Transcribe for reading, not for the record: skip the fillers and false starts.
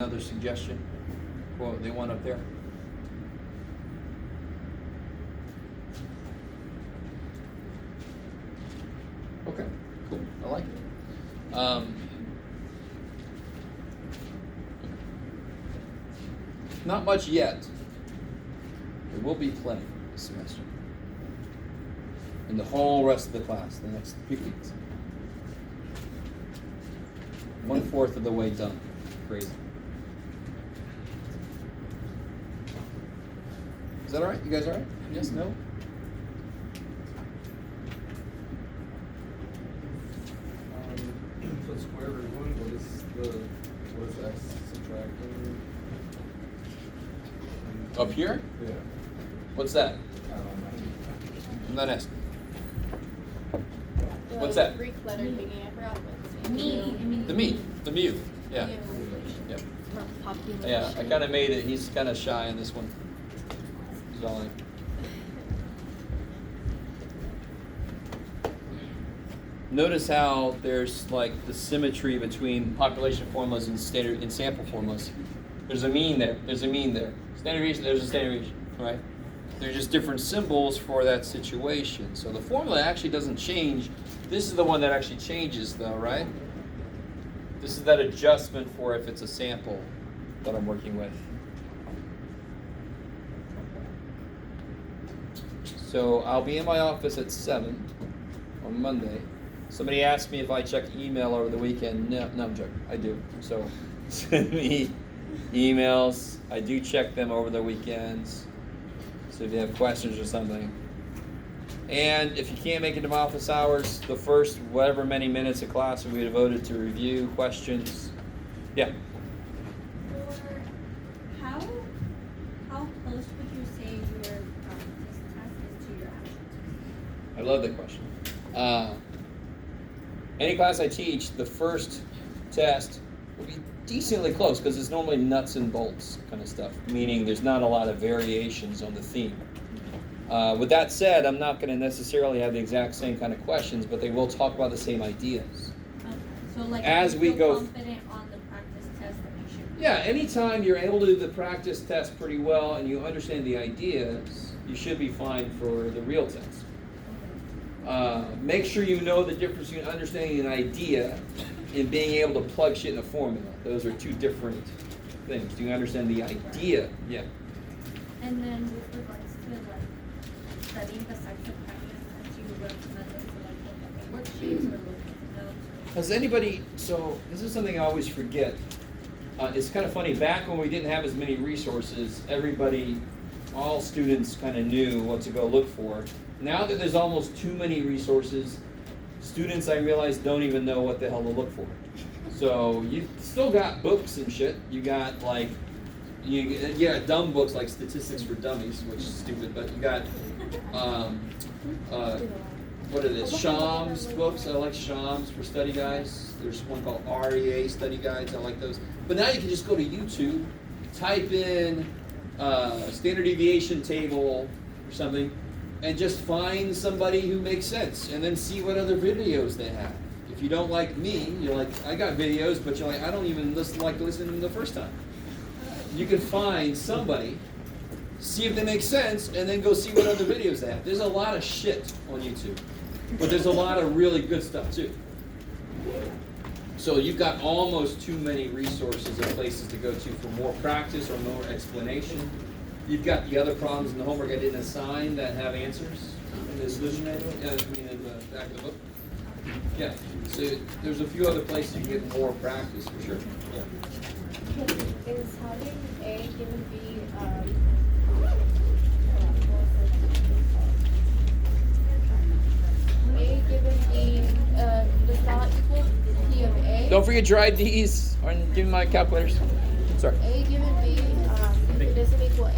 Another suggestion for what they want up there? Okay, cool. I like it. Not much yet. There will be plenty this semester. And the whole rest of the class, the next few weeks. 1/4 of the way done. Crazy. Is that all right? You guys all right? Yes? No? So square root 1, what is x subtracting? Up here? Yeah. What's that? I don't know. I'm not asking. The What's that? Greek letter thingy, I forgot what The mu. The mu. Yeah. Yep. Population. Yeah, I kind of made it. He's kind of shy on this one. He's all like, notice how there's like the symmetry between population formulas and standard and sample formulas. There's a mean there. There's a mean there. Standard deviation. There's a standard deviation, right? They're just different symbols for that situation. So the formula actually doesn't change. This is the one that actually changes, though, right? This is that adjustment for if it's a sample that I'm working with. So I'll be in my office at 7 on Monday. Somebody asked me if I check email over the weekend. No, I'm joking. I do. So send me emails. I do check them over the weekends. So if you have questions or something. And if you can't make it to my office hours, the first whatever many minutes of class will be devoted to review, questions. Yeah. How close would you say your practice test is to your actual test? I love that question. Any class I teach, the first test will be decently close because it's normally nuts and bolts kind of stuff, meaning there's not a lot of variations on the theme. With that said, I'm not going to necessarily have the exact same kind of questions, but they will talk about the same ideas. Okay. So like As if we you go feel confident on the practice test that you should. Yeah, anytime you're able to do the practice test pretty well and you understand the ideas, you should be fine for the real test. Make sure you know the difference between understanding an idea and being able to plug shit in a formula. Those are two different things. Do you understand the idea? Yeah. And then with regards to like studying the sex of kindness, as you recommended to like look at the worksheets or look at the notes. Has anybody, so this is something I always forget. It's kind of funny, back when we didn't have as many resources, all students kind of knew what to go look for. Now that there's almost too many resources, students, I realize, don't even know what the hell to look for. So you still got books and shit. You got dumb books like Statistics for Dummies, which is stupid, but you got, what are these, Shams books. I like Shams for study guides. There's one called REA study guides. I like those. But now you can just go to YouTube, type in standard deviation table or something, and just find somebody who makes sense, and then see what other videos they have. If you don't like me, you're like, I got videos, but you're like, I don't even like to listen to them the first time. You can find somebody, see if they make sense, and then go see what other videos they have. There's a lot of shit on YouTube, but there's a lot of really good stuff too. So you've got almost too many resources and places to go to for more practice or more explanation. You've got the other problems in the homework I didn't assign that have answers in the solution manual, in the back of the book. Yeah, so there's a few other places you can get more practice for sure. Yeah. Is having A given B, A given B does not equal P of A? Don't forget your IDs, or give me my calculators. Sorry. A given B, if it doesn't equal A,